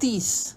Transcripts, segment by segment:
30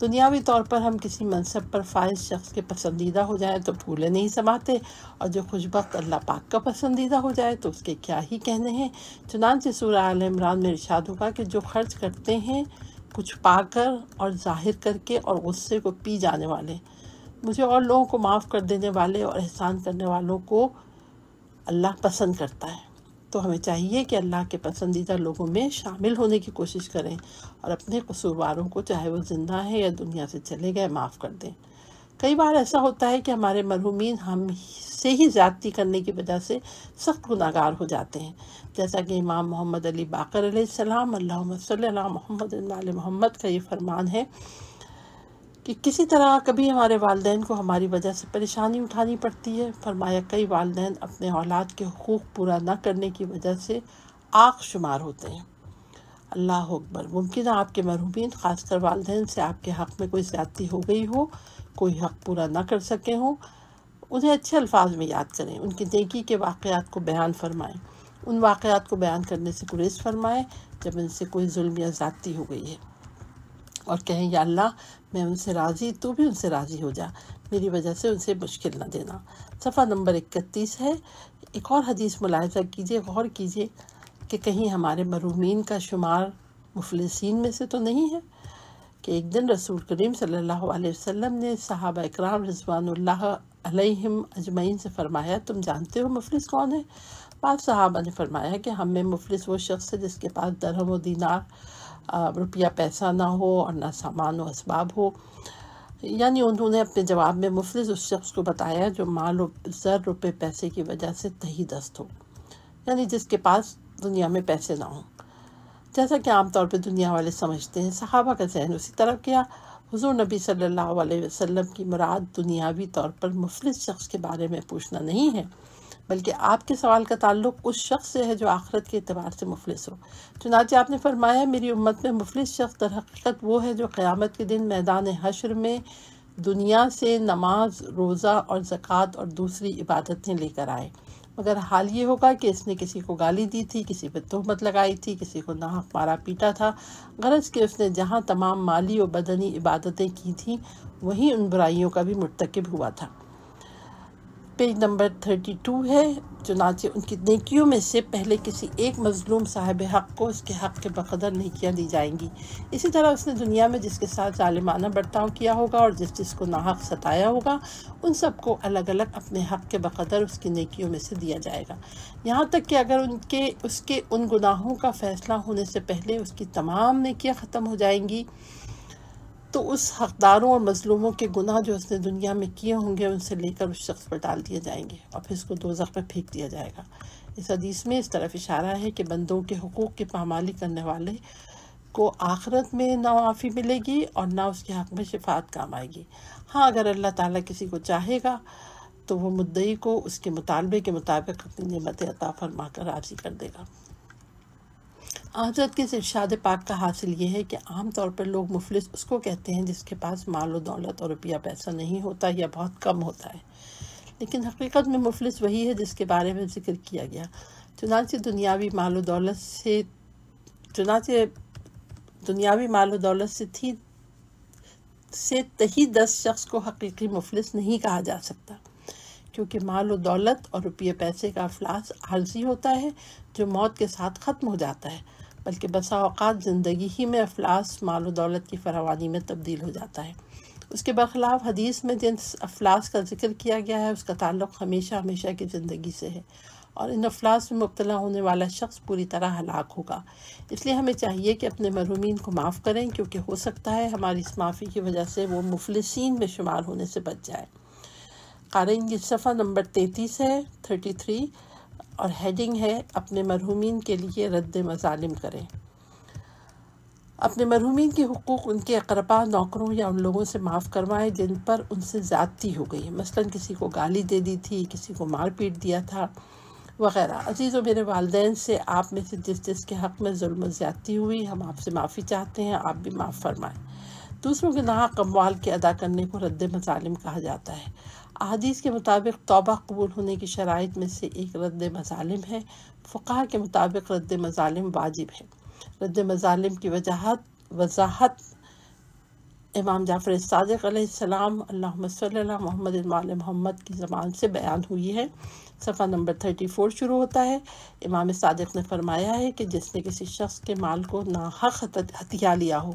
دنیاوی طور پر ہم کسی منصب پر فائز شخص کے پسندیدہ ہو جائیں تو پھولے نہیں سماتے، اور جو خوشبخت اللہ پاک کا پسندیدہ ہو جائے تو اس کے کیا ہی کہنے ہیں۔ چنانچہ سورہ آل عمران میں ارشاد ہوگا کہ جو خرچ کرتے ہیں کچھ پا کر اور ظاہر کر کے اور غصے کو پی جانے والے، مجھے اور لوگوں کو معاف کر دینے والے اور احسان کرنے والوں کو اللہ پسند کرتا ہے۔ تو ہمیں چاہیے کہ اللہ کے پسندیدہ لوگوں میں شامل ہونے کی کوشش کریں اور اپنے قصورواروں کو، چاہے وہ زندہ ہیں یا دنیا سے چلے گئے، معاف کر دیں۔ کئی بار ایسا ہوتا ہے کہ ہمارے مرحومین ہم سے ہی زیادتی کرنے کی وجہ سے سخت گناہگار ہو جاتے ہیں، جیسا کہ امام محمد علی باقر علیہ السلام اللہم صلی علی محمد وعلی محمد کا یہ فرمان ہے کہ کسی طرح کبھی ہمارے والدین کو ہماری وجہ سے پریشانی اٹھانی پڑتی ہے۔ فرمایا کئی والدین اپنے اولاد کے حقوق پورا نہ کرنے کی وجہ سے عاق شمار ہوتے ہیں۔ اللہ اکبر۔ ممکن ہے آپ کے مرحومین، خاص کر والدین سے آپ کے حق میں کوئی زیادتی ہو گئی ہو، کوئی حق پورا نہ کر سکے ہوں، انہیں اچھے الفاظ میں یاد کریں، ان کی نیکی کے واقعات کو بیان فرمائیں، ان واقعات کو بیان کرنے سے گریز فرمائیں جب ان سے کوئی ظلم یا زیادتی ہو گئی ہے، اور کہیں یا اللہ میں ان سے راضی، تو بھی ان سے راضی ہو جا، میری وجہ سے ان سے مشکل نہ دینا۔ صفحہ نمبر 31 ہے۔ ایک اور حدیث ملاحظہ کیجئے، غور کیجئے کہ کہیں ہمارے مرحومین کا شمار مفلسین میں سے تو نہیں ہے، کہ ایک دن رسول کریم صلی اللہ علیہ وسلم نے صحابہ اکرام رضوان اللہ علیہم اجمعین سے فرمایا تم جانتے ہو مفلس کون ہے؟ بعض صحابہ نے فرمایا کہ ہم میں مفلس وہ شخص ہے جس کے پاس درہم و دینار روپیہ پیسہ نہ ہو اور نہ سامان و اسباب ہو، یعنی انہوں نے اپنے جواب میں مفلس اس شخص کو بتایا جو مال و زر روپے پیسے کی وجہ سے تہی دست ہو، یعنی جس کے پاس دنیا میں پیسے نہ ہوں، جیسا کہ عام طور پہ دنیا والے سمجھتے ہیں۔ صحابہ کا ذہن اسی طرف گیا۔ حضور نبی صلی اللہ علیہ وسلم کی مراد دنیاوی طور پر مفلس شخص کے بارے میں پوچھنا نہیں ہے، بلکہ آپ کے سوال کا تعلق اس شخص سے ہے جو آخرت کے اعتبار سے مفلس ہو۔ چنانچہ آپ نے فرمایا میری امت میں مفلس شخص در حقیقت وہ ہے جو قیامت کے دن میدان حشر میں دنیا سے نماز، روزہ اور زکوٰۃ اور دوسری عبادتیں لے کر آئے، مگر حال یہ ہوگا کہ اس نے کسی کو گالی دی تھی، کسی پہ تہمت لگائی تھی، کسی کو ناحق مارا پیٹا تھا، غرض کہ اس نے جہاں تمام مالی و بدنی عبادتیں کی تھیں وہیں ان برائیوں کا بھی مرتکب ہوا تھا۔ پیج نمبر 32 ہے۔ چنانچہ ان کی نیکیوں میں سے پہلے کسی ایک مظلوم صاحب حق کو اس کے حق کے بقدر نیکیاں دی جائیں گی، اسی طرح اس نے دنیا میں جس کے ساتھ ظالمانہ برتاؤ کیا ہوگا اور جس کو ناحق ستایا ہوگا، ان سب کو الگ الگ اپنے حق کے بقدر اس کی نیکیوں میں سے دیا جائے گا، یہاں تک کہ اگر اس کے ان گناہوں کا فیصلہ ہونے سے پہلے اس کی تمام نیکیاں ختم ہو جائیں گی تو اس حقداروں اور مظلوموں کے گناہ جو اس نے دنیا میں کیے ہوں گے ان سے لے کر اس شخص پر ڈال دیے جائیں گے اور پھر اس کو دوزخ میں پھینک دیا جائے گا۔ اس حدیث میں اس طرف اشارہ ہے کہ بندوں کے حقوق کی پامالی کرنے والے کو آخرت میں نہ معافی ملے گی اور نہ اس کے حق میں شفاعت کام آئے گی۔ ہاں اگر اللہ تعالیٰ کسی کو چاہے گا تو وہ مدعی کو اس کے مطالبے کے مطابق اپنی نعمت عطا فرما کر راضی کر دے گا۔ حضرت کے ارشاد پاک کا حاصل یہ ہے کہ عام طور پر لوگ مفلس اس کو کہتے ہیں جس کے پاس مال و دولت اور روپیہ پیسہ نہیں ہوتا یا بہت کم ہوتا ہے، لیکن حقیقت میں مفلس وہی ہے جس کے بارے میں ذکر کیا گیا۔ چنانچہ دنیاوی مال و دولت سے تہی دست شخص کو حقیقی مفلس نہیں کہا جا سکتا، کیونکہ مال و دولت اور روپیے پیسے کا افلاس عارضی ہوتا ہے جو موت کے ساتھ ختم ہو جاتا ہے، بلکہ بسا اوقات زندگی ہی میں افلاس مال و دولت کی فراوانی میں تبدیل ہو جاتا ہے۔ اس کے برخلاف حدیث میں جن افلاس کا ذکر کیا گیا ہے اس کا تعلق ہمیشہ ہمیشہ کی زندگی سے ہے، اور ان افلاس میں مبتلا ہونے والا شخص پوری طرح ہلاک ہوگا۔ اس لیے ہمیں چاہیے کہ اپنے مرحومین کو معاف کریں، کیونکہ ہو سکتا ہے ہماری اس معافی کی وجہ سے وہ مفلسین میں شمار ہونے سے بچ جائے۔ قارئین یہ صفحہ نمبر 33 ہے، 33، اور ہیڈنگ ہے اپنے مرحومین کے لیے رد مظالم کریں۔ اپنے مرحومین کے حقوق ان کے اقربا، نوکروں یا ان لوگوں سے معاف کروائیں جن پر ان سے زیادتی ہو گئی، مثلاً کسی کو گالی دے دی تھی، کسی کو مار پیٹ دیا تھا وغیرہ۔ عزیزو میرے والدین سے آپ میں سے جس کے حق میں ظلم و زیادتی ہوئی ہم آپ سے معافی چاہتے ہیں، آپ بھی معاف فرمائیں۔ دوسروں کے ناحق اموال کے ادا کرنے کو رد مظالم کہا جاتا ہے۔ احادیث کے مطابق توبہ قبول ہونے کی شرائط میں سے ایک رد مظالم ہے۔ فقہا کے مطابق رد مظالم واجب ہے۔ رد مظالم کی وضاحت امام جعفر صادق علیہ السلام اللہم صلی اللہ محمد وعلی محمد کی زبان سے بیان ہوئی ہے۔ صفحہ نمبر 34 شروع ہوتا ہے۔ امام صادق نے فرمایا ہے کہ جس نے کسی شخص کے مال کو ناحق ہتھیا لیا ہو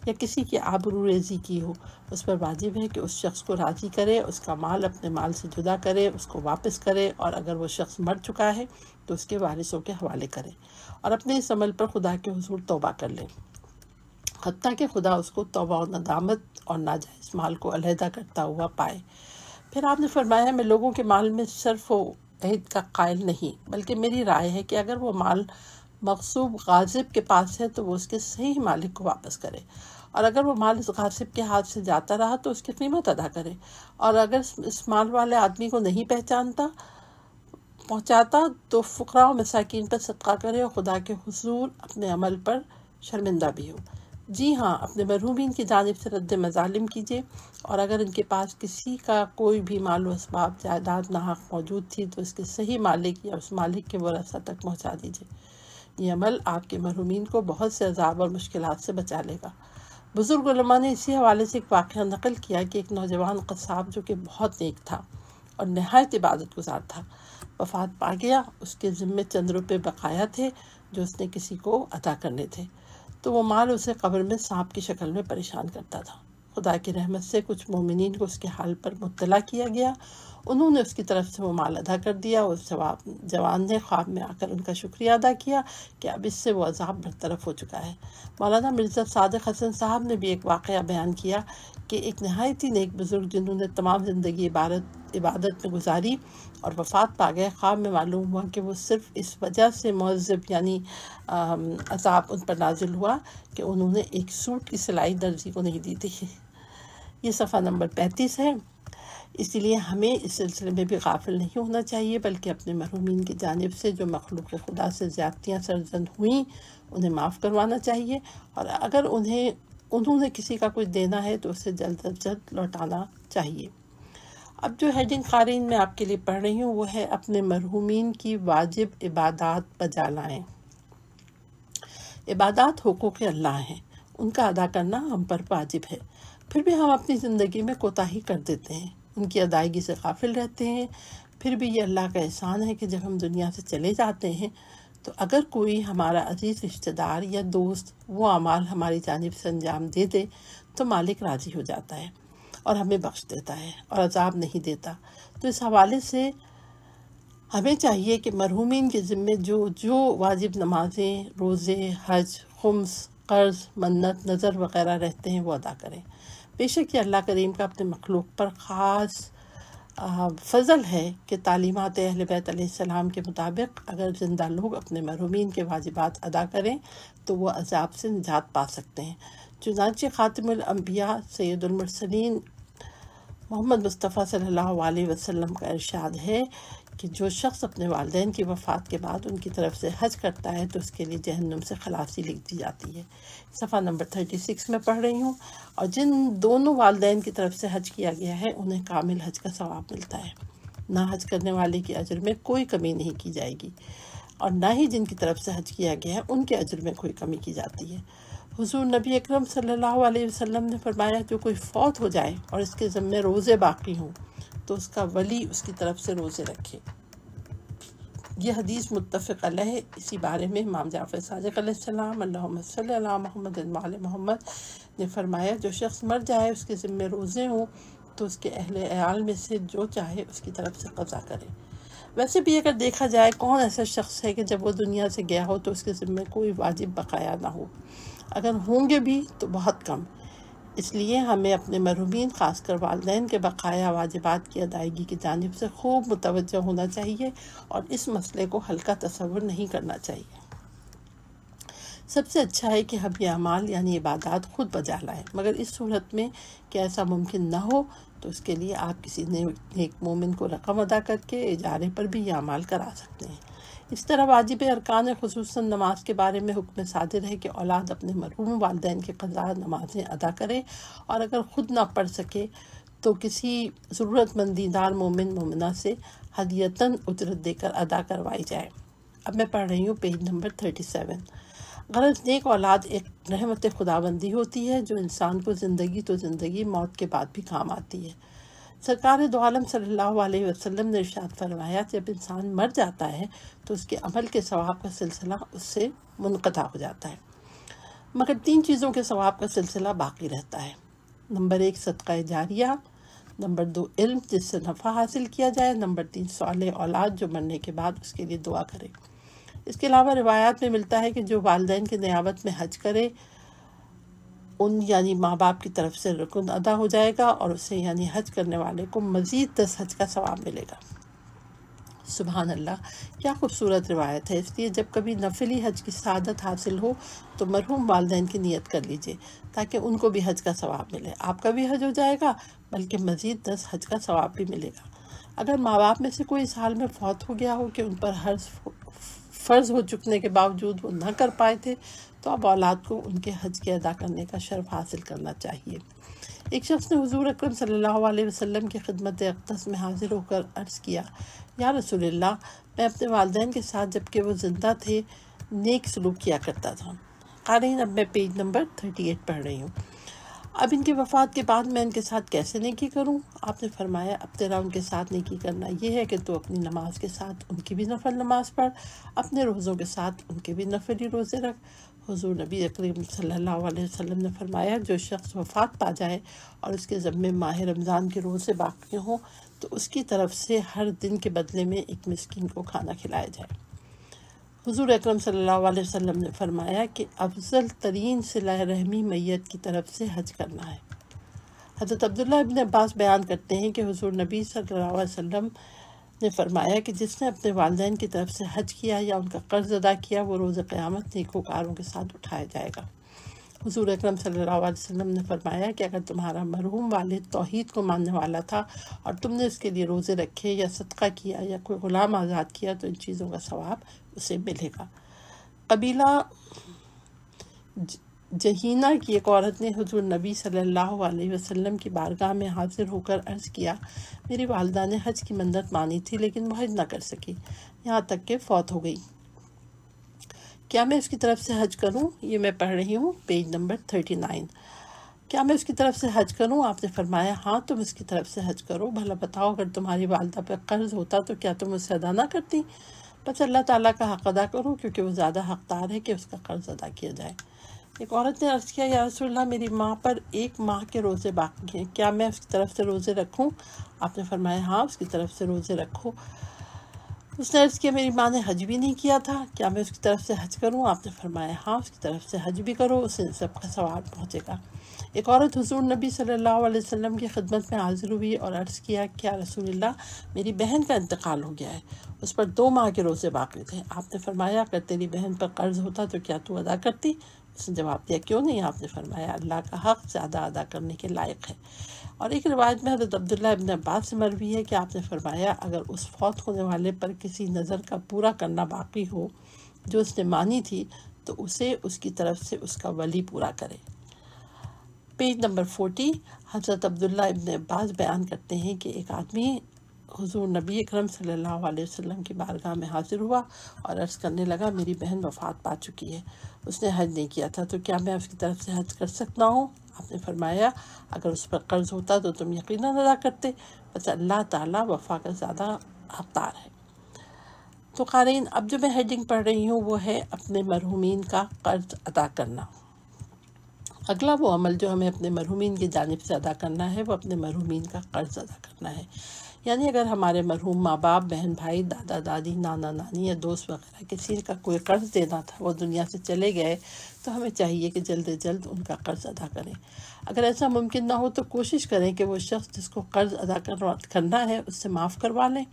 یا کسی کی آبرو ریزی کی ہو، اس پر واجب ہے کہ اس شخص کو راضی کرے، اس کا مال اپنے مال سے جدا کرے، اس کو واپس کرے، اور اگر وہ شخص مر چکا ہے تو اس کے وارثوں کے حوالے کرے، اور اپنے اس عمل پر خدا کے حضور توبہ کر لے، حتیٰ کہ خدا اس کو توبہ و ندامت اور ناجائز مال کو علیحدہ کرتا ہوا پائے۔ پھر آپ نے فرمایا میں لوگوں کے مال میں صرف و عہد کا قائل نہیں، بلکہ میری رائے ہے کہ اگر وہ مال مغصوب غاصب کے پاس ہے تو وہ اس کے صحیح مالک کو واپس کرے، اور اگر وہ مال اس غاصب کے ہاتھ سے جاتا رہا تو اس کی قیمت ادا کرے، اور اگر اس مال والے آدمی کو نہیں پہنچاتا تو فقراء و مساکین پر صدقہ کرے اور خدا کے حضور اپنے عمل پر شرمندہ بھی ہو۔ جی ہاں، اپنے مرحومین کی جانب سے رد مظالم کیجیے، اور اگر ان کے پاس کسی کا کوئی بھی مال و اسباب جائیداد ناحق موجود تھی تو اس کے صحیح مالک یا اس مالک کے ورثہ تک پہنچا دیجیے۔ یہ عمل آپ کے مرحومین کو بہت سے عذاب اور مشکلات سے بچا لے گا۔ بزرگ علماء نے اسی حوالے سے ایک واقعہ نقل کیا کہ ایک نوجوان قصاب جو کہ بہت نیک تھا اور نہایت عبادت گزار تھا، وفات پا گیا۔ اس کے ذمے چند روپے بقایا تھے جو اس نے کسی کو عطا کرنے تھے، تو وہ مال اسے قبر میں سانپ کی شکل میں پریشان کرتا تھا۔ خدا کی رحمت سے کچھ مومنین کو اس کے حال پر مطلع کیا گیا، انہوں نے اس کی طرف سے وہ مال ادا کر دیا۔ اس جوان نے خواب میں آ کر ان کا شکریہ ادا کیا کہ اب اس سے وہ عذاب برطرف ہو چکا ہے۔ مولانا مرزا صادق حسن صاحب نے بھی ایک واقعہ بیان کیا کہ ایک نہایت ہی نیک بزرگ جنہوں نے تمام زندگی عبادت میں گزاری اور وفات پا گئے، خواب میں معلوم ہوا کہ وہ صرف اس وجہ سے معذب یعنی عذاب ان پر نازل ہوا کہ انہوں نے ایک سوٹ کی سلائی درزی کو نہیں دی تھی۔ یہ صفحہ نمبر 35 ہے۔ اسی لیے ہمیں اس سلسلے میں بھی غافل نہیں ہونا چاہیے، بلکہ اپنے مرحومین کی جانب سے جو مخلوق خدا سے زیادتیاں سرزد ہوئیں انہیں معاف کروانا چاہیے، اور اگر انہوں نے کسی کا کچھ دینا ہے تو اسے جلد از جلد لوٹانا چاہیے۔ اب جو ہیڈنگ قارئین میں آپ کے لیے پڑھ رہی ہوں وہ ہے اپنے مرحومین کی واجب عبادات بجا لائیں۔ عبادات حقوق اللہ ہیں، ان کا ادا کرنا ہم پر واجب ہے، پھر بھی ہم اپنی زندگی میں کوتاہی کر دیتے ہیں، ان کی ادائیگی سے غافل رہتے ہیں۔ پھر بھی یہ اللہ کا احسان ہے کہ جب ہم دنیا سے چلے جاتے ہیں تو اگر کوئی ہمارا عزیز رشتہ دار یا دوست وہ اعمال ہماری جانب سے انجام دے دے تو مالک راضی ہو جاتا ہے اور ہمیں بخش دیتا ہے اور عذاب نہیں دیتا۔ تو اس حوالے سے ہمیں چاہیے کہ مرحومین کے ذمے جو واجب نمازیں، روزے، حج، خمس، قرض، منت، نظر وغیرہ رہتے ہیں وہ ادا کریں۔ بے شک یہ اللہ کریم کا اپنے مخلوق پر خاص فضل ہے کہ تعلیمات اہل بیت علیہ السلام کے مطابق اگر زندہ لوگ اپنے مرحومین کے واجبات ادا کریں تو وہ عذاب سے نجات پا سکتے ہیں۔ چنانچہ خاتم الانبیاء سید المرسلین محمد مصطفیٰ صلی اللہ علیہ وسلم کا ارشاد ہے کہ جو شخص اپنے والدین کی وفات کے بعد ان کی طرف سے حج کرتا ہے تو اس کے لیے جہنم سے خلاصی لکھ دی جاتی ہے۔ صفحہ نمبر 36 میں پڑھ رہی ہوں۔ اور جن دونوں والدین کی طرف سے حج کیا گیا ہے انہیں کامل حج کا ثواب ملتا ہے، نہ حج کرنے والے کے اجر میں کوئی کمی نہیں کی جائے گی، اور نہ ہی جن کی طرف سے حج کیا گیا ہے ان کے اجر میں کوئی کمی کی جاتی ہے۔ حضور نبی اکرم صلی اللہ علیہ وسلم نے فرمایا جو کوئی فوت ہو جائے اور اس کے ذمے روزے باقی ہوں تو اس کا ولی اس کی طرف سے روزے رکھے۔ یہ حدیث متفق علیہ۔ اسی بارے میں امام جعفر صادق علیہ السلام اللہم صلی اللہ محمد وعلی محمد نے فرمایا جو شخص مر جائے اس کے ذمے روزے ہوں تو اس کے اہل عیال میں سے جو چاہے اس کی طرف سے قضا کرے۔ ویسے بھی اگر دیکھا جائے کون ایسا شخص ہے کہ جب وہ دنیا سے گیا ہو تو اس کے ذمے کوئی واجب بقایا نہ ہو، اگر ہوں گے بھی تو بہت کم۔ اس لیے ہمیں اپنے مرحومین خاص کر والدین کے بقایا واجبات کی ادائیگی کی جانب سے خوب متوجہ ہونا چاہیے اور اس مسئلے کو ہلکا تصور نہیں کرنا چاہیے۔ سب سے اچھا ہے کہ ہم یہ اعمال یعنی عبادات خود بجا لائیں، مگر اس صورت میں کہ ایسا ممکن نہ ہو تو اس کے لیے آپ کسی نیک مومن کو رقم ادا کر کے اجارے پر بھی یہ اعمال کرا سکتے ہیں۔ اس طرح واجب ارکان خصوصاً نماز کے بارے میں حکم صادر ہے کہ اولاد اپنے مرحوم والدین کی قضا نمازیں ادا کرے، اور اگر خود نہ پڑھ سکے تو کسی ضرورت مند دیندار مومن مومنہ سے ہدیتاً اجرت دے کر ادا کروائی جائے۔ اب میں پڑھ رہی ہوں پیج نمبر 37۔ غرض نیک اولاد ایک رحمت خداوندی ہوتی ہے جو انسان کو زندگی تو زندگی، موت کے بعد بھی کام آتی ہے۔ سرکار دو عالم صلی اللہ علیہ وسلم نے ارشاد فرمایا، جب انسان مر جاتا ہے تو اس کے عمل کے ثواب کا سلسلہ اس سے منقطع ہو جاتا ہے، مگر 3 چیزوں کے ثواب کا سلسلہ باقی رہتا ہے۔ نمبر 1 صدقہ جاریہ، نمبر 2 علم جس سے نفع حاصل کیا جائے، نمبر 3 صالح اولاد جو مرنے کے بعد اس کے لیے دعا کرے۔ اس کے علاوہ روایات میں ملتا ہے کہ جو والدین کی نیابت میں حج کرے ان یعنی ماں باپ کی طرف سے رکن ادا ہو جائے گا اور اسے یعنی حج کرنے والے کو مزید 10 حج کا ثواب ملے گا۔ سبحان اللہ، کیا خوبصورت روایت ہے۔ اس لیے جب کبھی نفلی حج کی سعادت حاصل ہو تو مرحوم والدین کی نیت کر لیجئے تاکہ ان کو بھی حج کا ثواب ملے، آپ کا بھی حج ہو جائے گا بلکہ مزید 10 حج کا ثواب بھی ملے گا۔ اگر ماں باپ میں سے کوئی اس حال میں فوت ہو گیا ہو کہ ان پر فرض ہو چکنے کے باوجود وہ نہ کر پائے تھے تو اب اولاد کو ان کے حج کے ادا کرنے کا شرف حاصل کرنا چاہیے۔ ایک شخص نے حضور اکرم صلی اللہ علیہ وسلم کی خدمت اقدس میں حاضر ہو کر عرض کیا، یا رسول اللہ، میں اپنے والدین کے ساتھ جبکہ وہ زندہ تھے نیک سلوک کیا کرتا تھا۔ قارئین، اب میں پیج نمبر 38 پڑھ رہی ہوں۔ اب ان کی وفات کے بعد میں ان کے ساتھ کیسے نیکی کروں؟ آپ نے فرمایا، اب تیرا ان کے ساتھ نیکی کرنا یہ ہے کہ تو اپنی نماز کے ساتھ ان کی بھی نفل نماز پڑھ، اپنے روزوں کے ساتھ ان کے بھی نفلی روزے رکھ۔ حضور نبی اکرم صلی اللہ علیہ وسلم نے فرمایا، جو شخص وفات پا جائے اور اس کے ذمے ماہ رمضان کے روزے باقی ہوں تو اس کی طرف سے ہر دن کے بدلے میں ایک مسکین کو کھانا کھلایا جائے۔ حضور اکرم صلی اللہ علیہ وسلم نے فرمایا کہ افضل ترین صلہ رحمی میت کی طرف سے حج کرنا ہے۔ حضرت عبداللہ ابن عباس بیان کرتے ہیں کہ حضور نبی صلی اللہ علیہ وسلم نے فرمایا کہ جس نے اپنے والدین کی طرف سے حج کیا یا ان کا قرض ادا کیا وہ روز قیامت نیکوکاروں کے ساتھ اٹھایا جائے گا۔ حضور اکرم صلی اللہ علیہ وسلم نے فرمایا کہ اگر تمہارا مرحوم والد توحید کو ماننے والا تھا اور تم نے اس کے لیے روزے رکھے یا صدقہ کیا یا کوئی غلام آزاد کیا تو ان چیزوں کا ثواب اسے ملے گا۔ قبیلہ جہینہ کی ایک عورت نے حضور نبی صلی اللہ علیہ وسلم کی بارگاہ میں حاضر ہو کر عرض کیا، میری والدہ نے حج کی منت مانی تھی لیکن وہ حج نہ کر سکی، یہاں تک کہ فوت ہو گئی، کیا میں اس کی طرف سے حج کروں؟ یہ میں پڑھ رہی ہوں پیج نمبر 39۔ کیا میں اس کی طرف سے حج کروں؟ آپ نے فرمایا، ہاں تم اس کی طرف سے حج کرو۔ بھلا بتاؤ، اگر تمہاری والدہ پر قرض ہوتا تو کیا تم اسے ادا نہ کرتی؟ بس اللہ تعالیٰ کا حق ادا کرو کیونکہ وہ زیادہ حقدار ہے کہ اس کا قرض ادا کیا جائے۔ ایک عورت نے عرض کیا، یا رسول اللہ، میری ماں پر 1 ماہ کے روزے باقی ہیں، کیا میں اس کی طرف سے روزے رکھوں؟ آپ نے فرمایا، ہاں اس کی طرف سے روزے رکھو۔ اس نے عرض کیا، میری ماں نے حج بھی نہیں کیا تھا، کیا میں اس کی طرف سے حج کروں؟ آپ نے فرمایا، ہاں اس کی طرف سے حج بھی کرو، اسے سب کا ثواب پہنچے گا۔ ایک عورت حضور نبی صلی اللہ علیہ وسلم کی خدمت میں حاضر ہوئی اور عرض کیا، کیا رسول اللہ، میری بہن کا انتقال ہو گیا ہے، اس پر 2 ماہ کے روزے باقی تھے۔ آپ نے فرمایا، اگر تیری بہن پر قرض ہوتا تو کیا تو ادا کرتی؟ اس نے جواب دیا، کیوں نہیں؟ آپ نے فرمایا، اللہ کا حق زیادہ ادا کرنے کے لائق ہے۔ اور ایک روایت میں حضرت عبداللہ ابن عباس سے مروی ہے کہ آپ نے فرمایا، اگر اس فوت ہونے والے پر کسی نظر کا پورا کرنا باقی ہو جو اس نے مانی تھی تو اسے اس کی طرف سے اس کا ولی پورا کرے۔ Page number 40۔ حضرت عبداللہ ابن عباس بیان کرتے ہیں کہ ایک آدمی حضور نبی اکرم صلی اللہ علیہ وسلم کی بارگاہ میں حاضر ہوا اور عرض کرنے لگا، میری بہن وفات پا چکی ہے، اس نے حج نہیں کیا تھا، تو کیا میں اس کی طرف سے حج کر سکتا ہوں؟ آپ نے فرمایا، اگر اس پر قرض ہوتا تو تم یقیناً ادا کرتے، بس اللہ تعالیٰ وفا کا زیادہ حقدار ہے۔ تو قارئین، اب جو میں ہیڈنگ پڑھ رہی ہوں وہ ہے اپنے مرحومین کا قرض ادا کرنا۔ اگلا وہ عمل جو ہمیں اپنے مرحومین کی جانب سے ادا کرنا ہے وہ اپنے مرحومین کا قرض ادا کرنا ہے۔ یعنی اگر ہمارے مرحوم ماں باپ، بہن بھائی، دادا دادی، نانا نانی یا دوست وغیرہ کسی کا کوئی قرض دینا تھا، وہ دنیا سے چلے گئے، تو ہمیں چاہیے کہ جلد از جلد ان کا قرض ادا کریں۔ اگر ایسا ممکن نہ ہو تو کوشش کریں کہ وہ شخص جس کو قرض ادا کرنا ہے اس سے معاف کروا لیں۔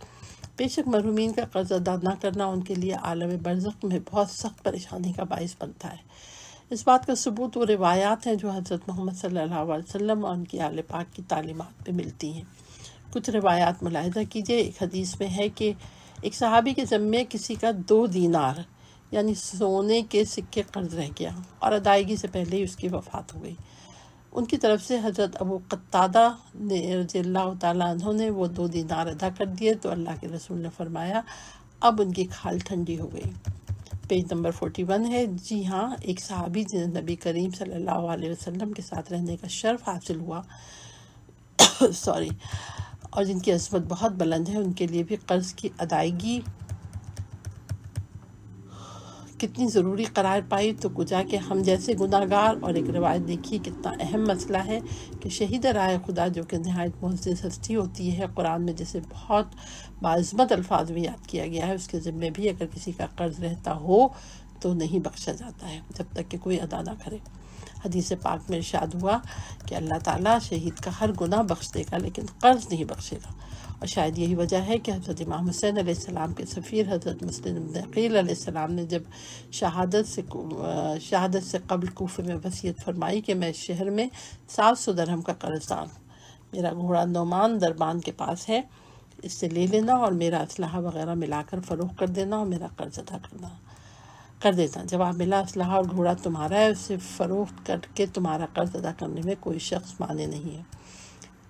بے شک مرحومین کا قرض ادا نہ کرنا ان کے لیے عالم برزخ میں بہت سخت پریشانی کا باعث بنتا ہے۔ اس بات کا ثبوت وہ روایات ہیں جو حضرت محمد صلی اللہ علیہ وسلم اور ان کی آل پاک کی تعلیمات میں ملتی ہیں۔ کچھ روایات ملاحظہ کیجئے۔ ایک حدیث میں ہے کہ ایک صحابی کے ذمے کسی کا 2 دینار یعنی سونے کے سکے قرض رہ گیا اور ادائیگی سے پہلے ہی اس کی وفات ہو گئی۔ ان کی طرف سے حضرت ابو قتادہ نے رضی اللہ تعالیٰ عنہ نے وہ 2 دینار ادا کر دیے تو اللہ کے رسول نے فرمایا، اب ان کی کھال ٹھنڈی ہو گئی۔ پیج نمبر 41 ہے۔ جی ہاں، ایک صحابی جنہیں نبی کریم صلی اللہ علیہ وسلم کے ساتھ رہنے کا شرف حاصل ہوا اور جن کی عظمت بہت بلند ہے، ان کے لیے بھی قرض کی ادائیگی کتنی ضروری قرار پائی تو کجا کہ ہم جیسے گناہ گار، اور ایک روایت دیکھیے کتنا اہم مسئلہ ہے کہ شہید راہ خدا جو کہ نہایت معزز ہستی ہوتی ہے، قرآن میں جسے بہت باعظمت الفاظ میں یاد کیا گیا ہے، اس کے ذمے بھی اگر کسی کا قرض رہتا ہو تو نہیں بخشا جاتا ہے جب تک کہ کوئی ادا نہ کرے۔ حدیث پاک میں ارشاد ہوا کہ اللہ تعالیٰ شہید کا ہر گناہ بخش دے گا لیکن قرض نہیں بخشے گا، اور شاید یہی وجہ ہے کہ حضرت امام حسین علیہ السلام کے سفیر حضرت مسلم بن عقیل علیہ السلام نے جب شہادت سے قبل کوفے میں وصیت فرمائی کہ میں اس شہر میں 700 درہم کا قرض دار ہوں، میرا گھوڑا نعمان دربان کے پاس ہے، اس سے لے لینا اور میرا اسلحہ وغیرہ ملا کر فروخت کر دینا اور میرا قرض ادا کر دینا۔ جواب ملا، اسلحہ اور گھوڑا تمہارا ہے، اسے فروخت کر کے تمہارا قرض ادا کرنے میں کوئی شخص مانع نہیں ہے۔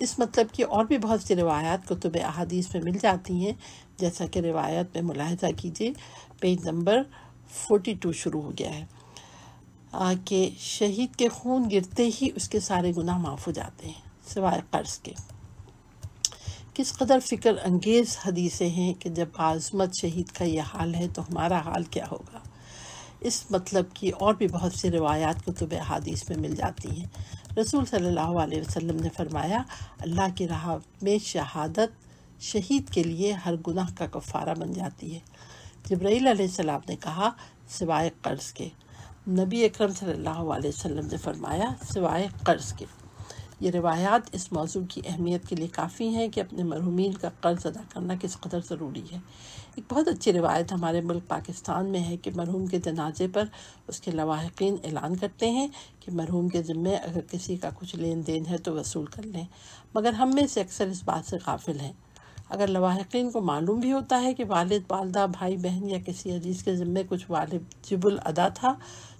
اس مطلب کی اور بھی بہت سی روایات کتب احادیث میں مل جاتی ہیں، جیسا کہ روایت میں ملاحظہ کیجیے، پیج نمبر 42 شروع ہو گیا ہے کہ شہید کے خون گرتے ہی اس کے سارے گناہ معاف ہو جاتے ہیں سوائے قرض کے۔ کس قدر فکر انگیز حدیثیں ہیں کہ جب عظمت شہید کا یہ حال ہے تو ہمارا حال کیا ہوگا۔ اس مطلب کی اور بھی بہت سی روایات کتب احادیث میں مل جاتی ہیں۔ رسول صلی اللہ علیہ وسلم نے فرمایا، اللہ کی راہ میں شہادت شہید کے لیے ہر گناہ کا کفارہ بن جاتی ہے۔ جبرائیل علیہ السلام نے کہا، سوائے قرض کے۔ نبی اکرم صلی اللہ علیہ وسلم نے فرمایا، سوائے قرض کے۔ یہ روایات اس موضوع کی اہمیت کے لیے کافی ہیں کہ اپنے مرحومین کا قرض ادا کرنا کس قدر ضروری ہے۔ ایک بہت اچھی روایت ہمارے ملک پاکستان میں ہے کہ مرحوم کے جنازے پر اس کے لواحقین اعلان کرتے ہیں کہ مرحوم کے ذمے اگر کسی کا کچھ لین دین ہے تو وصول کر لیں، مگر ہم میں سے اکثر اس بات سے غافل ہیں۔ اگر لواحقین کو معلوم بھی ہوتا ہے کہ والد، والدہ، بھائی بہن یا کسی عزیز کے ذمے کچھ واجب الادا تھا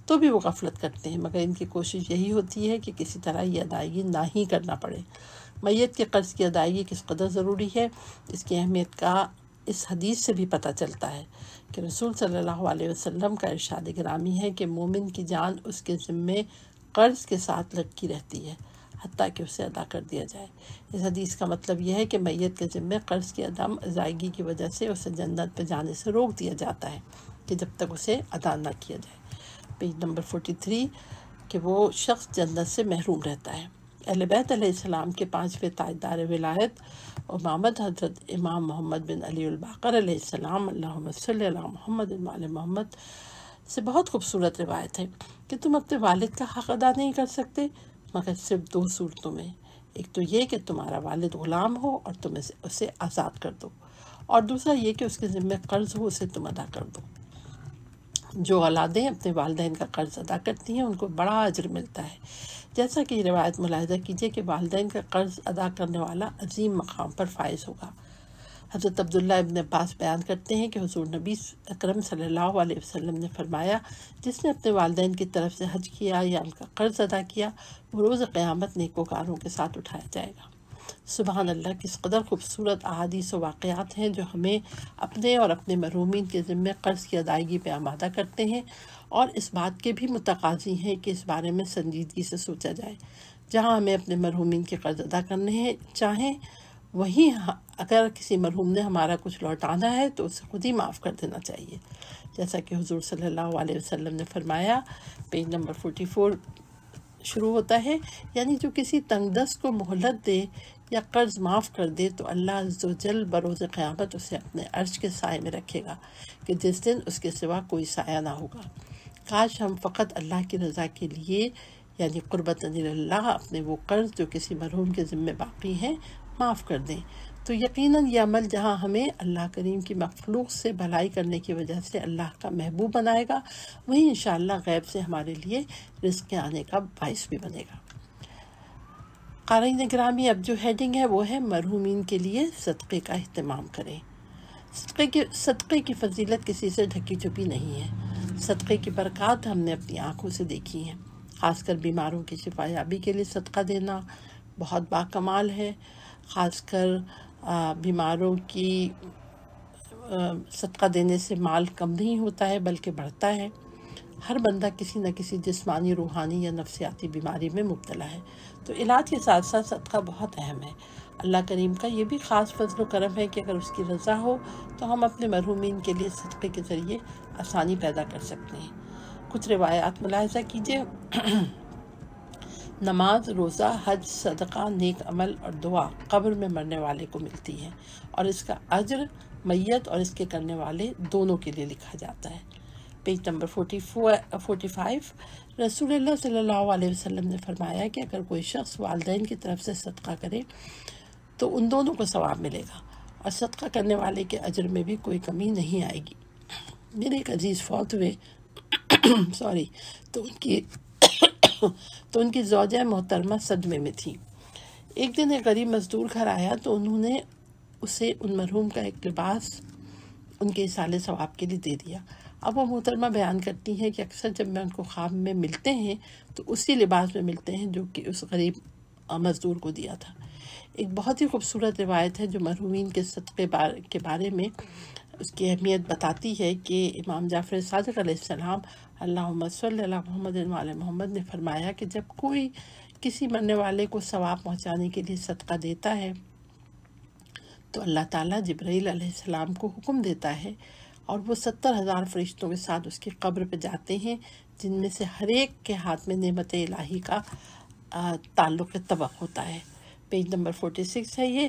تو بھی وہ غفلت کرتے ہیں، مگر ان کی کوشش یہی ہوتی ہے کہ کسی طرح یہ ادائیگی نہ ہی کرنا پڑے۔ میت کے قرض کی ادائیگی کس قدر ضروری ہے، اس کی اہمیت کا اس حدیث سے بھی پتہ چلتا ہے کہ رسول صلی اللہ علیہ وسلم کا ارشاد گرامی ہے کہ مومن کی جان اس کے ذمے قرض کے ساتھ لٹکی رہتی ہے حتیٰ کہ اسے ادا کر دیا جائے۔ اس حدیث کا مطلب یہ ہے کہ میت کے ذمے قرض کی عدم ادائیگی کی وجہ سے اسے جنت پہ جانے سے روک دیا جاتا ہے کہ جب تک اسے ادا نہ کیا جائے۔ پیج نمبر 43 کہ وہ شخص جنت سے محروم رہتا ہے۔ اہل بیت علیہ السلام کے 5ویں تاجدار ولایت امامت حضرت امام محمد بن علی الباقر علیہ السلام، اللہم صلی علی محمد وعلی محمد، سے بہت خوبصورت روایت ہے کہ تم اپنے والد کا حق ادا نہیں کر سکتے مگر صرف 2 صورتوں میں۔ ایک تو یہ کہ تمہارا والد غلام ہو اور تم اسے آزاد کر دو، اور دوسرا یہ کہ اس کے ذمہ قرض ہو، اسے تم ادا کر دو۔ جو اولادیں اپنے والدین کا قرض ادا کرتی ہیں ان کو بڑا اجر ملتا ہے، جیسا کہ یہ روایت ملاحظہ کیجیے کہ والدین کا قرض ادا کرنے والا عظیم مقام پر فائز ہوگا۔ حضرت عبداللہ ابن عباس بیان کرتے ہیں کہ حضور نبی اکرم صلی اللہ علیہ وسلم نے فرمایا، جس نے اپنے والدین کی طرف سے حج کیا یا ان کا قرض ادا کیا، وہ روز قیامت نیکوکاروں کے ساتھ اٹھایا جائے گا۔ سبحان اللہ، کس قدر خوبصورت احادیث و واقعات ہیں جو ہمیں اپنے اور اپنے مرحومین کے ذمے قرض کی ادائیگی پہ آمادہ کرتے ہیں، اور اس بات کے بھی متقاضی ہیں کہ اس بارے میں سنجیدگی سے سوچا جائے۔ جہاں ہمیں اپنے مرحومین کے قرض ادا کرنے ہیں چاہیں، وہیں اگر کسی مرحوم نے ہمارا کچھ لوٹانا ہے تو اسے خود ہی معاف کر دینا چاہیے، جیسا کہ حضور صلی اللہ علیہ وسلم نے فرمایا۔ پیج نمبر 44 شروع ہوتا ہے، یعنی جو کسی تنگ دست کو مہلت دے یا قرض معاف کر دے تو اللہ عز و جل بروز قیامت اسے اپنے عرش کے سائے میں رکھے گا کہ جس دن اس کے سوا کوئی سایہ نہ ہوگا۔ کاش ہم فقط اللہ کی رضا کے لیے یعنی قربت اللہ اپنے وہ قرض جو کسی مرحوم کے ذمے باقی ہیں معاف کر دیں، تو یقیناً یہ عمل جہاں ہمیں اللہ کریم کی مخلوق سے بھلائی کرنے کی وجہ سے اللہ کا محبوب بنائے گا، وہیں انشاءاللہ غیب سے ہمارے لیے رزق کے آنے کا باعث بھی بنے گا۔ قارئین گرامی، اب جو ہیڈنگ ہے وہ ہے مرحومین کے لیے صدقے کا اہتمام کریں۔ صدقے کی فضیلت کسی سے ڈھکی چھپی نہیں ہے۔ صدقے کی برکات ہم نے اپنی آنکھوں سے دیکھی ہیں، خاص کر بیماروں کی شفا یابی کے لیے صدقہ دینا بہت باکمال ہے، خاص کر بیماروں کی صدقہ دینے سے مال کم نہیں ہوتا ہے بلکہ بڑھتا ہے۔ ہر بندہ کسی نہ کسی جسمانی، روحانی یا نفسیاتی بیماری میں مبتلا ہے، تو علاج کے ساتھ ساتھ صدقہ بہت اہم ہے۔ اللہ کریم کا یہ بھی خاص فضل و کرم ہے کہ اگر اس کی رضا ہو تو ہم اپنے مرحومین کے لیے صدقے کے ذریعے آسانی پیدا کر سکتے ہیں۔ کچھ روایات ملاحظہ کیجیے۔ نماز، روزہ، حج، صدقہ، نیک عمل اور دعا قبر میں مرنے والے کو ملتی ہے، اور اس کا اجر میت اور اس کے کرنے والے دونوں کے لیے لکھا جاتا ہے۔ پیج نمبر 45، رسول اللہ صلی اللہ علیہ وسلم نے فرمایا کہ اگر کوئی شخص والدین کی طرف سے صدقہ کرے تو ان دونوں کو ثواب ملے گا، اور صدقہ کرنے والے کے اجر میں بھی کوئی کمی نہیں آئے گی۔ میرے ایک عزیز فوت ہوئے تو ان کی زوجہ محترمہ صدمے میں تھی۔ ایک دن ایک غریب مزدور گھر آیا تو انہوں نے اسے ان مرحوم کا ایک لباس ان کے ایصال ثواب کے لیے دے دیا۔ اب وہ محترمہ بیان کرتی ہیں کہ اکثر جب میں ان کو خواب میں ملتے ہیں تو اسی لباس میں ملتے ہیں جو کہ اس غریب مزدور کو دیا تھا۔ ایک بہت ہی خوبصورت روایت ہے جو مرحومین کے صدقے کے بارے میں اس کی اہمیت بتاتی ہے کہ امام جعفر صادق علیہ السلام اللہم صلی علی محمد وعلی محمد نے فرمایا کہ جب کوئی کسی مرنے والے کو ثواب پہنچانے کے لیے صدقہ دیتا ہے تو اللہ تعالیٰ جبرائیل علیہ السلام کو حکم دیتا ہے اور وہ 70,000 فرشتوں کے ساتھ اس کی قبر پہ جاتے ہیں، جن میں سے ہر ایک کے ہاتھ میں نعمت الہی کا تعلق طبق ہوتا ہے۔ پیج نمبر 46 ہے یہ۔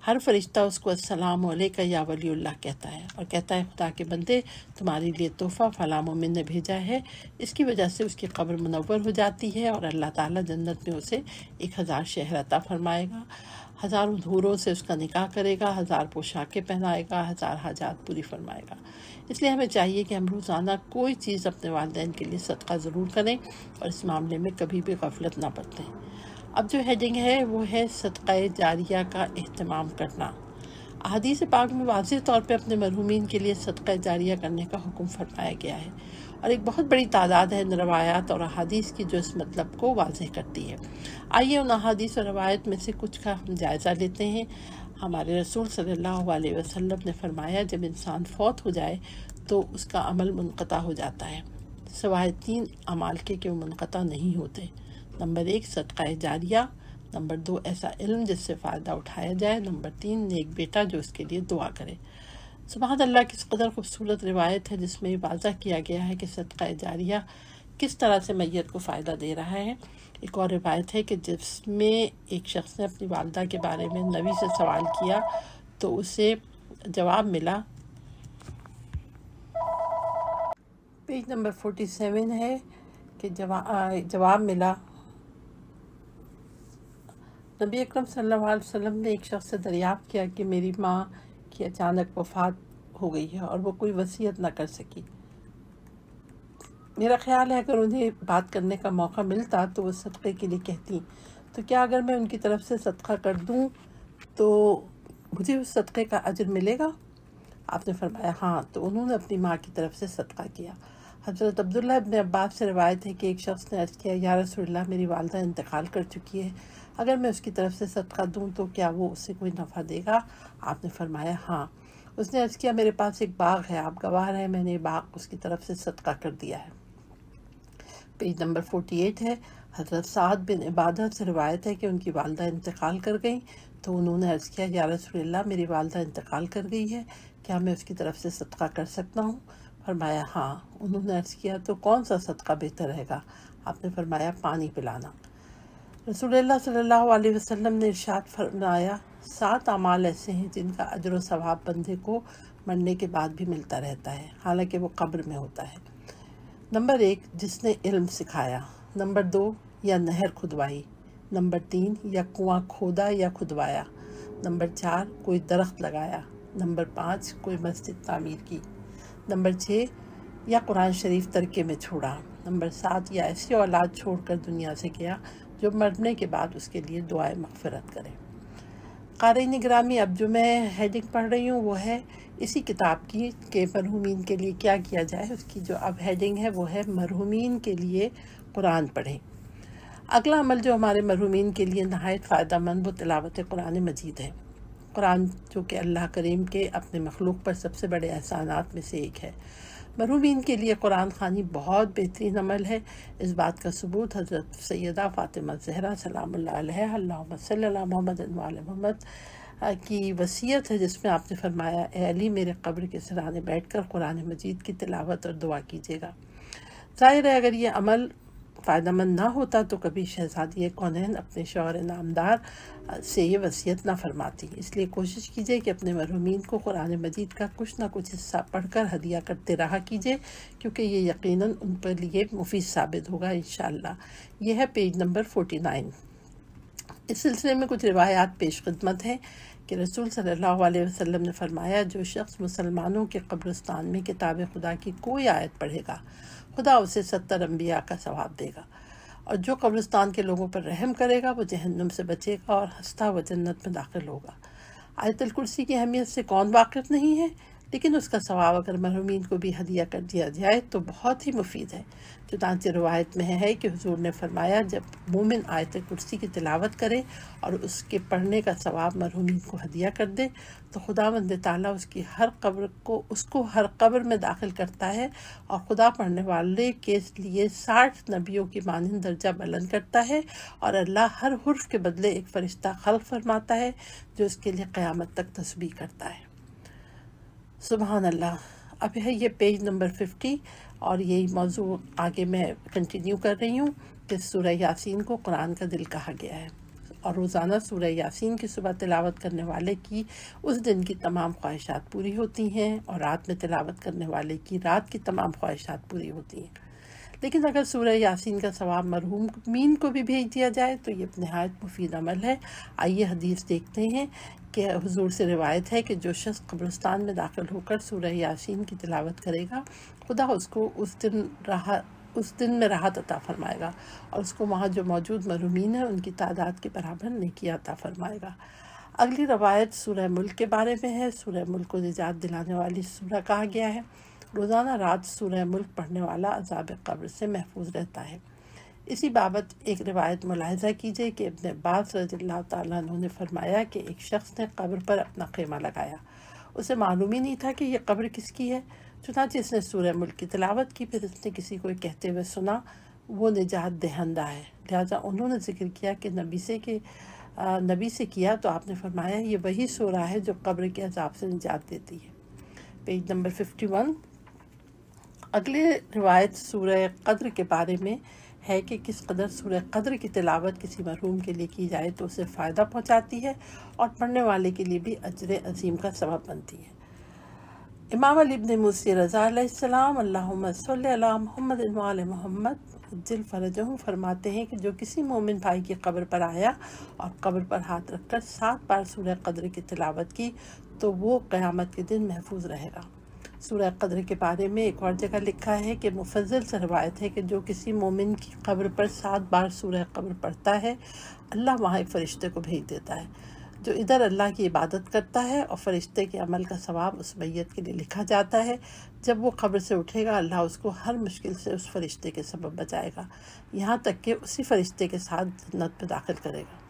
ہر فرشتہ اس کو السلام علیکہ یا ولی اللہ کہتا ہے، اور کہتا ہے خدا کے بندے تمہارے لیے تحفہ فلاں مومن نے بھیجا ہے۔ اس کی وجہ سے اس کی قبر منور ہو جاتی ہے، اور اللہ تعالیٰ جنت میں اسے 1000 شہر عطا فرمائے گا، 1000 حوروں سے اس کا نکاح کرے گا، 1000 پوشاکیں پہنائے گا، 1000 حاجات پوری فرمائے گا۔ اس لیے ہمیں چاہیے کہ ہم روزانہ کوئی چیز اپنے والدین کے لیے صدقہ ضرور کریں، اور اس معاملے میں کبھی بھی غفلت نہ برتیں۔ اب جو ہیڈنگ ہے وہ ہے صدقہ جاریہ کا اہتمام کرنا۔ احادیث پاک میں واضح طور پہ اپنے مرحومین کے لیے صدقہ جاریہ کرنے کا حکم فرمایا گیا ہے، اور ایک بہت بڑی تعداد ہے روایات اور احادیث کی جو اس مطلب کو واضح کرتی ہے۔ آئیے ان احادیث اور روایت میں سے کچھ کا ہم جائزہ لیتے ہیں۔ ہمارے رسول صلی اللہ علیہ وسلم نے فرمایا جب انسان فوت ہو جائے تو اس کا عمل منقطع ہو جاتا ہے، سوائے 3 اعمال کے کہ وہ منقطع نہیں ہوتے۔ نمبر 1 صدقہ جاریہ، نمبر 2 ایسا علم جس سے فائدہ اٹھایا جائے، نمبر 3 نیک بیٹا جو اس کے لیے دعا کرے۔ سبحان اللہ، کس قدر خوبصورت روایت ہے جس میں یہ واضح کیا گیا ہے کہ صدقہ جاریہ کس طرح سے میت کو فائدہ دے رہا ہے۔ ایک اور روایت ہے کہ جس میں ایک شخص نے اپنی والدہ کے بارے میں نبی سے سوال کیا تو اسے جواب ملا۔ پیج نمبر 47 ہے کہ جواب ملا، نبی اکرم صلی اللہ علیہ وسلم نے ایک شخص سے دریافت کیا کہ میری ماں کی اچانک وفات ہو گئی ہے اور وہ کوئی وصیت نہ کر سکی۔ میرا خیال ہے اگر انہیں بات کرنے کا موقع ملتا تو وہ صدقے کے لیے کہتی، تو کیا اگر میں ان کی طرف سے صدقہ کر دوں تو مجھے اس صدقے کا اجر ملے گا؟ آپ نے فرمایا ہاں، تو انہوں نے اپنی ماں کی طرف سے صدقہ کیا۔ حضرت عبداللہ ابن عباس سے روایت ہے کہ ایک شخص نے عرض کیا یا رسول اللہ میری والدہ انتقال کر چکی ہے، اگر میں اس کی طرف سے صدقہ دوں تو کیا وہ اسے کوئی نفع دے گا؟ آپ نے فرمایا ہاں۔ اس نے عرض کیا میرے پاس ایک باغ ہے، آپ گواہ ہیں، میں نے باغ اس کی طرف سے صدقہ کر دیا ہے۔ پیج نمبر 48 ہے۔ حضرت سعد بن عبادہ سے روایت ہے کہ ان کی والدہ انتقال کر گئیں تو انہوں نے عرض کیا یا رسول اللہ میری والدہ انتقال کر گئی ہے، کیا میں اس کی طرف سے صدقہ کر سکتا ہوں؟ فرمایا ہاں۔ انہوں نے عرض کیا تو کون سا صدقہ بہتر رہے گا؟ آپ نے فرمایا پانی پلانا۔ رسول اللہ صلی اللہ علیہ وسلم نے ارشاد فرمایا 7 اعمال ایسے ہیں جن کا اجر و ثواب بندے کو مرنے کے بعد بھی ملتا رہتا ہے حالانکہ وہ قبر میں ہوتا ہے۔ نمبر 1 جس نے علم سکھایا، نمبر 2 یا نہر کھدوائی، نمبر 3 یا کنواں کھودا یا کھدوایا، نمبر 4 کوئی درخت لگایا، نمبر 5 کوئی مسجد تعمیر کی، نمبر 6 یا قرآن شریف ترکے میں چھوڑا، نمبر 7 یا ایسی اولاد چھوڑ کر دنیا سے گیا جو مرنے کے بعد اس کے لیے دعائے مغفرت کرے۔ قارئین گرامی، اب جو میں ہیڈنگ پڑھ رہی ہوں وہ ہے اسی کتاب کی کہ مرحومین کے لیے کیا کیا جائے۔ اس کی جو اب ہیڈنگ ہے وہ ہے مرحومین کے لیے قرآن پڑھیں۔ اگلا عمل جو ہمارے مرحومین کے لیے نہایت فائدہ مند وہ تلاوت قرآن مجید ہے۔ قرآن جو کہ اللہ کریم کے اپنے مخلوق پر سب سے بڑے احسانات میں سے ایک ہے۔ مرحومین کے لیے قرآن خوانی بہت بہترین عمل ہے۔ اس بات کا ثبوت حضرت سیدہ فاطمہ زہرا سلام اللہ علیہ اللہم صلی علی محمد وعلی محمد کی وصیت ہے، جس میں آپ نے فرمایا اے علی میرے قبر کے سرانے بیٹھ کر قرآن مجید کی تلاوت اور دعا کیجیے گا۔ ظاہر ہے اگر یہ عمل فائدہ مند نہ ہوتا تو کبھی شہزادی کونین اپنے شوہر نامدار سے یہ وصیت نہ فرماتی۔ اس لیے کوشش کیجیے کہ اپنے مرحومین کو قرآن مجید کا کچھ نہ کچھ حصہ پڑھ کر ہدیہ کرتے رہا کیجیے، کیونکہ یہ یقیناً ان پر لیے مفید ثابت ہوگا انشاءاللہ۔ یہ ہے پیج نمبر 49۔ اس سلسلے میں کچھ روایات پیش خدمت ہیں کہ رسول صلی اللہ علیہ وسلم نے فرمایا جو شخص مسلمانوں کے قبرستان میں کتاب خدا کی کوئی آیت پڑھے گا خدا اسے 70 انبیاء کا ثواب دے گا، اور جو قبرستان کے لوگوں پر رحم کرے گا وہ جہنم سے بچے گا اور ہنستا وہ جنت میں داخل ہوگا۔ آیت الکرسی کی اہمیت سے کون واقف نہیں ہے، لیکن اس کا ثواب اگر مرحومین کو بھی ہدیہ کر دیا جائے تو بہت ہی مفید ہے۔ چنانچہ روایت میں ہے کہ حضور نے فرمایا جب مومن آیت کرسی کی تلاوت کرے اور اس کے پڑھنے کا ثواب مرحومین کو ہدیہ کر دے تو خداوند تعالیٰ اس کو ہر قبر میں داخل کرتا ہے اور خدا پڑھنے والے کے لیے 60 نبیوں کی مانند درجہ بلند کرتا ہے، اور اللہ ہر حرف کے بدلے ایک فرشتہ خلق فرماتا ہے جو اس کے لیے قیامت تک تسبیح کرتا ہے۔ سبحان اللہ۔ اب ہے یہ پیج نمبر 50 اور یہی موضوع آگے میں کنٹینیو کر رہی ہوں کہ سورہ یاسین کو قرآن کا دل کہا گیا ہے، اور روزانہ سورہ یاسین کی صبح تلاوت کرنے والے کی اس دن کی تمام خواہشات پوری ہوتی ہیں، اور رات میں تلاوت کرنے والے کی رات کی تمام خواہشات پوری ہوتی ہیں۔ لیکن اگر سورہ یاسین کا ثواب مرحومین کو بھی بھیج دیا جائے تو یہ نہایت مفید عمل ہے۔ آئیے حدیث دیکھتے ہیں کہ حضور سے روایت ہے کہ جو شخص قبرستان میں داخل ہو کر سورہ یاسین کی تلاوت کرے گا خدا اس کو اس دن میں راحت عطا فرمائے گا، اور اس کو وہاں جو موجود مرحومین ہیں ان کی تعداد کے برابر نیکی عطا فرمائے گا۔ اگلی روایت سورہ ملک کے بارے میں ہے۔ سورہ ملک کو نجات دلانے والی سورہ کہا گیا ہے۔ روزانہ رات سورہ ملک پڑھنے والا عذاب قبر سے محفوظ رہتا ہے۔ اسی بابت ایک روایت ملاحظہ کیجئے کہ ابن عباس رضی اللہ تعالیٰ عنہ نے فرمایا کہ ایک شخص نے قبر پر اپنا خیمہ لگایا، اسے معلوم ہی نہیں تھا کہ یہ قبر کس کی ہے، چنانچہ اس نے سورہ ملک کی تلاوت کی، پھر اس نے کسی کو کہتے ہوئے سنا وہ نجات دہندہ ہے، لہٰذا انہوں نے ذکر کیا کہ نبی سے کیا تو آپ نے فرمایا یہ وہی سورہ ہے جو قبر کے عذاب سے نجات دیتی ہے۔ Page number 51۔ اگلی روایت سورہ قدر کے بارے میں ہے کہ کس قدر سورہ قدر کی تلاوت کسی مرحوم کے لیے کی جائے تو اسے فائدہ پہنچاتی ہے اور پڑھنے والے کے لیے بھی اجر عظیم کا سبب بنتی ہے۔ امام علی ابن موسی رضا علیہ السلام اللہم صلی علی محمد وعلی محمد عجل فرجہ فرماتے ہیں کہ جو کسی مومن بھائی کی قبر پر آیا اور قبر پر ہاتھ رکھ کر 7 بار سورہ قدر کی تلاوت کی تو وہ قیامت کے دن محفوظ رہے گا۔ سورہ قدر کے بارے میں ایک اور جگہ لکھا ہے کہ مفضل سے روایت ہے کہ جو کسی مومن کی قبر پر 7 بار سورہ قبر پڑھتا ہے اللہ وہاں ایک فرشتے کو بھیج دیتا ہے جو ادھر اللہ کی عبادت کرتا ہے، اور فرشتے کے عمل کا ثواب اس میت کے لیے لکھا جاتا ہے۔ جب وہ قبر سے اٹھے گا اللہ اس کو ہر مشکل سے اس فرشتے کے سبب بچائے گا، یہاں تک کہ اسی فرشتے کے ساتھ جنت میں داخل کرے گا۔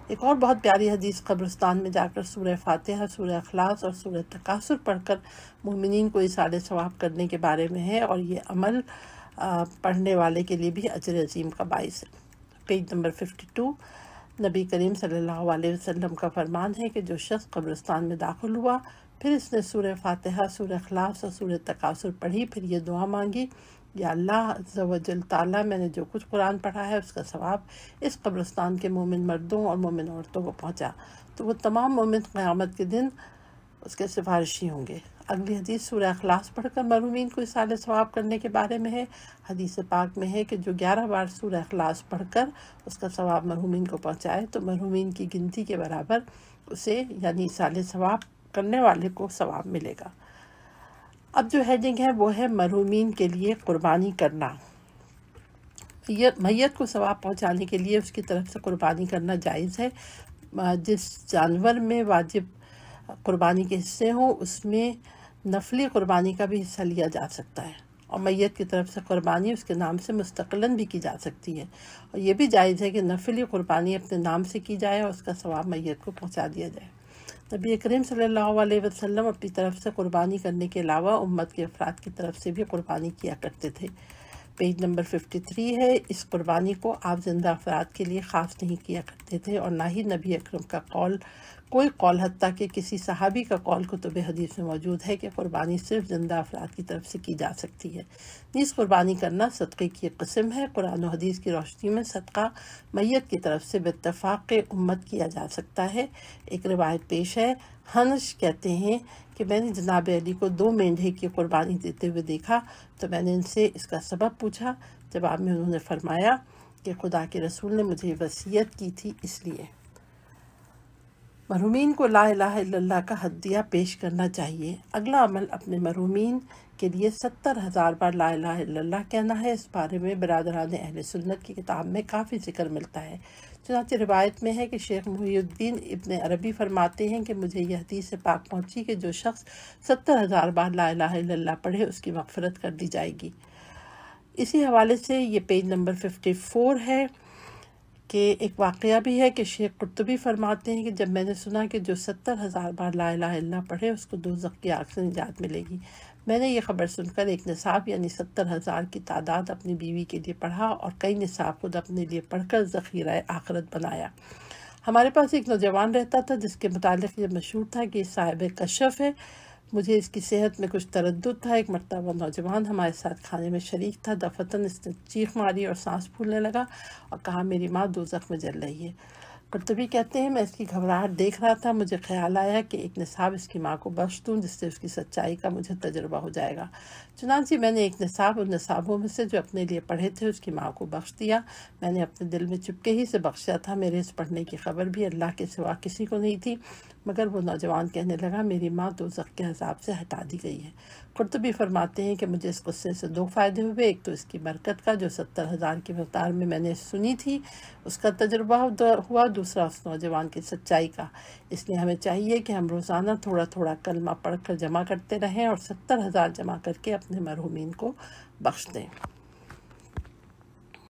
ایک اور بہت پیاری حدیث قبرستان میں جا کر سورہ فاتحہ، سورہ اخلاص اور سورہ تکاثر پڑھ کر مومنین کو اصالہ ثواب کرنے کے بارے میں ہے، اور یہ عمل پڑھنے والے کے لیے بھی اجر عظیم کا باعث ہے۔ Page number 52۔ نبی کریم صلی اللہ علیہ وسلم کا فرمان ہے کہ جو شخص قبرستان میں داخل ہوا پھر اس نے سورہ فاتحہ، سورہ اخلاص اور سورہ تکاثر پڑھی، پھر یہ دعا مانگی یا اللہ عز و جل تعالیٰ میں نے جو کچھ قرآن پڑھا ہے اس کا ثواب اس قبرستان کے مومن مردوں اور مومن عورتوں کو پہنچا تو وہ تمام مومن قیامت کے دن اس کے سفارشی ہوں گے۔ اگلی حدیث سورہ اخلاص پڑھ کر مرحومین کو اصالہ ثواب کرنے کے بارے میں ہے۔ حدیث پاک میں ہے کہ جو 11 بار سورہ اخلاص پڑھ کر اس کا ثواب مرحومین کو پہنچائے تو مرحومین کی گنتی کے برابر اسے یعنی اصالہ ثواب کرنے والے کو ثواب ملے گا۔ اب جو ہیڈنگ ہے وہ ہے مرحومین کے لیے قربانی کرنا۔ میت کو ثواب پہنچانے کے لیے اس کی طرف سے قربانی کرنا جائز ہے۔ جس جانور میں واجب قربانی کے حصے ہوں اس میں نفلی قربانی کا بھی حصہ لیا جا سکتا ہے، اور میت کی طرف سے قربانی اس کے نام سے مستقلاً بھی کی جا سکتی ہے، اور یہ بھی جائز ہے کہ نفلی قربانی اپنے نام سے کی جائے اور اس کا ثواب میت کو پہنچا دیا جائے۔ نبی کریم صلی اللہ علیہ وسلم اپنی طرف سے قربانی کرنے کے علاوہ امت کے افراد کی طرف سے بھی قربانی کیا کرتے تھے۔ پیج نمبر 53 ہے۔ اس قربانی کو آپ زندہ افراد کے لیے خاص نہیں کیا کرتے تھے، اور نہ ہی نبی اکرم کا کوئی قول، حتیٰ کہ کسی صحابی کا قول کتب حدیث میں موجود ہے کہ قربانی صرف زندہ افراد کی طرف سے کی جا سکتی ہے۔ نیز قربانی کرنا صدقے کی ایک قسم ہے۔ قرآن و حدیث کی روشنی میں صدقہ میت کی طرف سے باتفاق امت کیا جا سکتا ہے۔ ایک روایت پیش ہے، ہنش کہتے ہیں کہ میں نے جناب علی کو 2 مینڈھے کی قربانی دیتے ہوئے دیکھا تو میں نے ان سے اس کا سبب پوچھا۔ جواب میں انہوں نے فرمایا کہ خدا کے رسول نے مجھے وصیت کی تھی اس لیے۔ مرحومین کو لا الہ الا اللہ کا ہدیہ پیش کرنا چاہیے۔ اگلا عمل اپنے مرحومین کے لیے 70,000 بار لا الہ الا اللہ کہنا ہے۔ اس بارے میں برادران اہل سنت کی کتاب میں کافی ذکر ملتا ہے۔ چنانچہ روایت میں ہے کہ شیخ محی الدین ابن عربی فرماتے ہیں کہ مجھے یہ حدیث پاک پہنچی کہ جو شخص 70,000 بار لا الہ الا اللہ پڑھے اس کی مغفرت کر دی جائے گی۔ اسی حوالے سے یہ پیج نمبر 54 ہے کہ ایک واقعہ بھی ہے کہ شیخ قرطبی فرماتے ہیں کہ جب میں نے سنا کہ جو 70,000 بار لا الہ الا اللہ پڑھے اس کو دوزخ کی آگ سے نجات ملے گی، میں نے یہ خبر سن کر ایک نصاب یعنی 70,000 کی تعداد اپنی بیوی کے لیے پڑھا اور کئی نصاب خود اپنے لیے پڑھ کر ذخیرہ آخرت بنایا۔ ہمارے پاس ایک نوجوان رہتا تھا جس کے متعلق یہ مشہور تھا کہ یہ صاحب کشف ہے۔ مجھے اس کی صحت میں کچھ تردد تھا۔ ایک مرتبہ نوجوان ہمارے ساتھ کھانے میں شریک تھا، دفعتاً اس نے چیخ ماری اور سانس پھولنے لگا اور کہا میری ماں دوزخ میں جل رہی ہے۔ قرطبی کہتے ہیں میں اس کی گھبراہٹ دیکھ رہا تھا، مجھے خیال آیا کہ ایک نصاب اس کی ماں کو بخش دوں جس سے اس کی سچائی کا مجھے تجربہ ہو جائے گا۔ چنانچہ میں نے ایک نصاب ان نصابوں میں سے جو اپنے لیے پڑھے تھے اس کی ماں کو بخش دیا۔ میں نے اپنے دل میں چپکے ہی سے بخشا تھا، میرے اس پڑھنے کی خبر بھی اللہ کے سوا کسی کو نہیں تھی، مگر وہ نوجوان کہنے لگا میری ماں دوزخ کے عذاب سے ہٹا دی گئی ہے۔ قرطبی فرماتے ہیں کہ مجھے اس قصے سے 2 فائدے ہوئے، ایک تو اس کی برکت کا جو 70,000 کی مقدار میں میں نے سنی تھی اس کا تجربہ ہوا، دوسرا اس نوجوان کی سچائی کا۔ اس لیے ہمیں چاہیے کہ ہم روزانہ تھوڑا تھوڑا کلمہ پڑھ کر جمع کرتے رہیں اور 70,000 جمع کر کے اپنے مرحومین کو بخش دیں۔